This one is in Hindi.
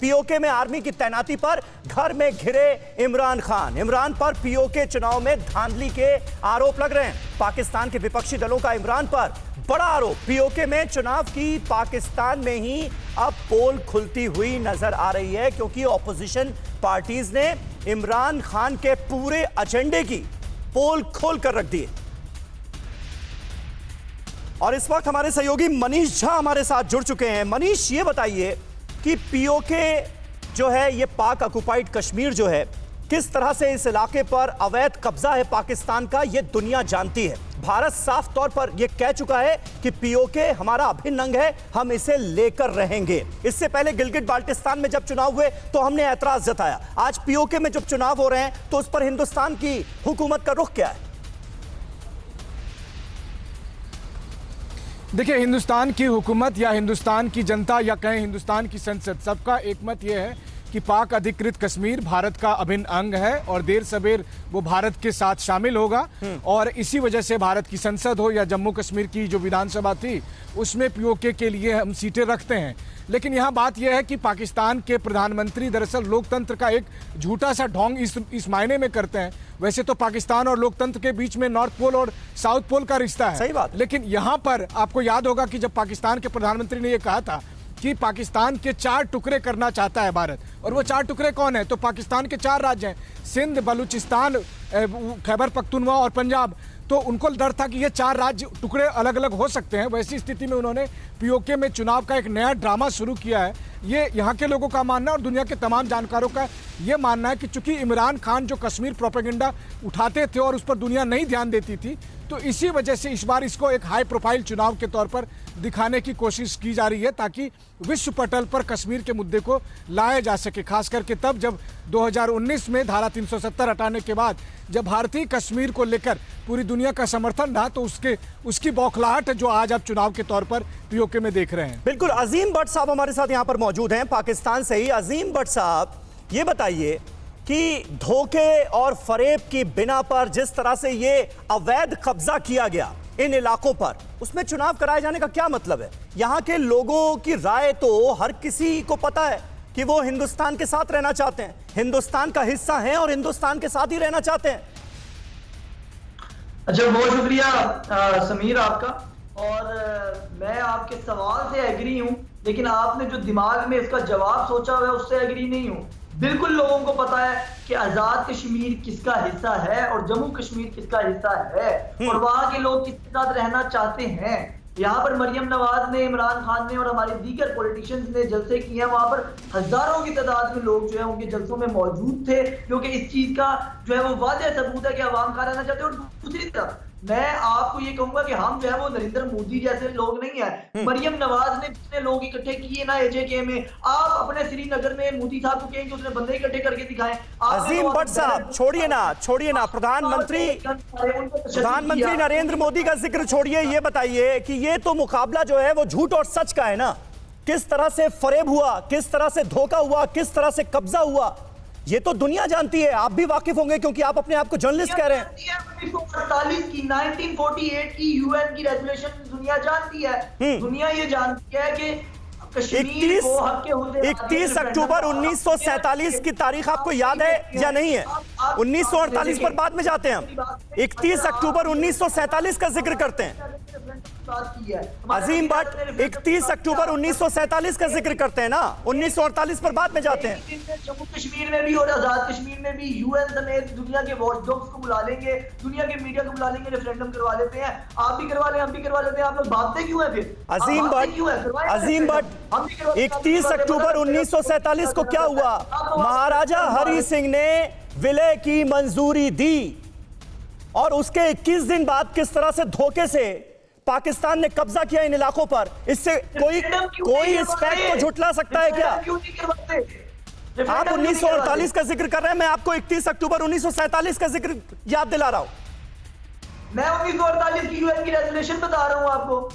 पीओके में आर्मी की तैनाती पर घर में घिरे इमरान खान। इमरान पर पीओके चुनाव में धांधली के आरोप लग रहे हैं। पाकिस्तान के विपक्षी दलों का इमरान पर बड़ा आरोप। पीओके में चुनाव की पाकिस्तान में ही अब पोल खुलती हुई नजर आ रही है, क्योंकि ऑपोजिशन पार्टीज ने इमरान खान के पूरे एजेंडे की पोल खोल कर रख दी। और इस वक्त हमारे सहयोगी मनीष झा हमारे साथ जुड़ चुके हैं। मनीष, ये बताइए कि पीओके जो है, ये पाक ऑक्युपाइड कश्मीर जो है, किस तरह से इस इलाके पर अवैध कब्जा है पाकिस्तान का, ये दुनिया जानती है। भारत साफ तौर पर यह कह चुका है कि पीओके हमारा अभिन्न अंग है, हम इसे लेकर रहेंगे। इससे पहले गिलगिट बाल्टिस्तान में जब चुनाव हुए तो हमने ऐतराज जताया। आज पीओके में जब चुनाव हो रहे हैं तो उस पर हिंदुस्तान की हुकूमत का रुख क्या है? देखिए, हिंदुस्तान की हुकूमत या हिंदुस्तान की जनता या कहें हिंदुस्तान की संसद, सबका एक मत यह है कि पाक अधिकृत कश्मीर भारत का अभिन्न अंग है और देर सवेर वो भारत के साथ शामिल होगा। और इसी वजह से भारत की संसद हो या जम्मू कश्मीर की जो विधानसभा थी उसमें पीओके के लिए हम सीटें रखते हैं। लेकिन यहाँ बात यह है कि पाकिस्तान के प्रधानमंत्री दरअसल लोकतंत्र का एक झूठा सा ढोंग इस मायने में करते हैं। वैसे तो पाकिस्तान और लोकतंत्र के बीच में नॉर्थ पोल और साउथ पोल का रिश्ता है, सही बात। लेकिन यहाँ पर आपको याद होगा कि जब पाकिस्तान के प्रधानमंत्री ने यह कहा था कि पाकिस्तान के 4 टुकड़े करना चाहता है भारत, और वो 4 टुकड़े कौन है, तो पाकिस्तान के 4 राज्य हैं, सिंध, बलूचिस्तान, खैबर पख्तूनवा और पंजाब। तो उनको डर था कि ये 4 राज्य टुकड़े अलग अलग हो सकते हैं। वैसी स्थिति में उन्होंने पीओके में चुनाव का एक नया ड्रामा शुरू किया है। ये यहाँ के लोगों का मानना है और दुनिया के तमाम जानकारों का ये मानना है कि चूंकि इमरान खान जो कश्मीर प्रोपेगेंडा उठाते थे और उस पर दुनिया नहीं ध्यान देती थी, तो इसी वजह से इस बार इसको एक हाई प्रोफाइल चुनाव के तौर पर दिखाने की कोशिश की जा रही है, ताकि विश्व पटल पर कश्मीर के मुद्दे को लाया जा सके। खास करके तब जब 2019 में धारा 370 हटाने के बाद जब भारतीय कश्मीर को लेकर पूरी दुनिया का समर्थन रहा, तो उसकी बौखलाहट जो आज आप चुनाव के तौर पर पीओके में देख रहे हैं। बिल्कुल। अजीम भट्ट साहब हमारे साथ यहाँ पर मौजूद हैं पाकिस्तान से ही। अजीम भट्ट साहब, ये बताइए कि धोखे और फरेब की बिना पर जिस तरह से ये अवैध कब्जा किया गया इन इलाकों पर, उसमें चुनाव कराए जाने का क्या मतलब है? यहाँ के लोगों की राय तो हर किसी को पता है कि वो हिंदुस्तान के साथ रहना चाहते हैं, हिंदुस्तान का हिस्सा हैं और हिंदुस्तान के साथ ही रहना चाहते हैं। अच्छा, बहुत शुक्रिया समीर आपका। और मैं आपके सवाल से एग्री हूं, लेकिन आपने जो दिमाग में इसका जवाब सोचा हुआ है उससे एग्री नहीं हूं। बिल्कुल लोगों को पता है कि आजाद कश्मीर किसका हिस्सा है और जम्मू कश्मीर किसका हिस्सा है और वहां के लोग किसके साथ रहना चाहते हैं। यहाँ पर मरियम नवाज ने, इमरान खान ने और हमारे दीगर पॉलिटिशियंस ने जलसे किए हैं। वहां पर हजारों की तादाद में लोग जो है उनके जलसों में मौजूद थे, क्योंकि इस चीज का जो है वो वादे सबूत है कि अवाम का रहना चाहते हैं। और दूसरी तरफ मैं आपको ये कहूंगा कि हम जो है वो नरेंद्र मोदी जैसे लोग नहीं है। मरियम नवाज ने जितने लोग इकट्ठे किए ना एजेके में, आप अपने श्रीनगर में मोदी साहब को कहेंगे उसने बंदे इकट्ठे करके दिखाएं। अजीम भट्ट साहब, छोड़िए ना प्रधानमंत्री नरेंद्र मोदी का जिक्र छोड़िए। ये बताइए कि ये तो मुकाबला जो है वो झूठ और सच का है ना। किस तरह से फरेब हुआ, किस तरह से धोखा हुआ, किस तरह से कब्जा हुआ, ये तो दुनिया जानती है। आप भी वाकिफ होंगे क्योंकि आप अपने आप को जर्नलिस्ट कह रहे हैं। 1948 की यूएन की रेजोल्यूशन दुनिया जानती है। दुनिया ये जानती है कि 31 अक्टूबर 1947 की तारीख आपको याद है या नहीं है? 1948 पर बाद में जाते हैं हम। 31 अक्टूबर 1947 का जिक्र करते हैं। अजीम भट्ट 31 अक्टूबर 1947 का जिक्र करते हैं ना, 1948 पर बाद में जाते हैं। जम्मू कश्मीर में भी और आजाद कश्मीर में भी यूएन समेत दुनिया के वॉचडॉग्स को बुला लेंगे, दुनिया के मीडिया को बुला लेंगे, रेफरेंडम करवा लेते हैं। आप भी करवा लें, हम भी करवा लेते हैं। आप लोग भागते क्यों हैं फिर? अजीम भट्ट 31 अक्टूबर 1947 को क्या हुआ? महाराजा हरि सिंह ने विलय की मंजूरी दी और उसके 21 दिन बाद किस तरह से धोखे से पाकिस्तान ने कब्जा किया इन इलाकों पर। इससे कोई इस फैक्ट को झुठला सकता है क्या? आप 1948 का जिक्र कर रहे हैं, मैं आपको 31 अक्टूबर 1947 का जिक्र याद दिला रहा हूं। मैं 1948 की यूएन की रेजोल्यूशन बता रहा हूं आपको।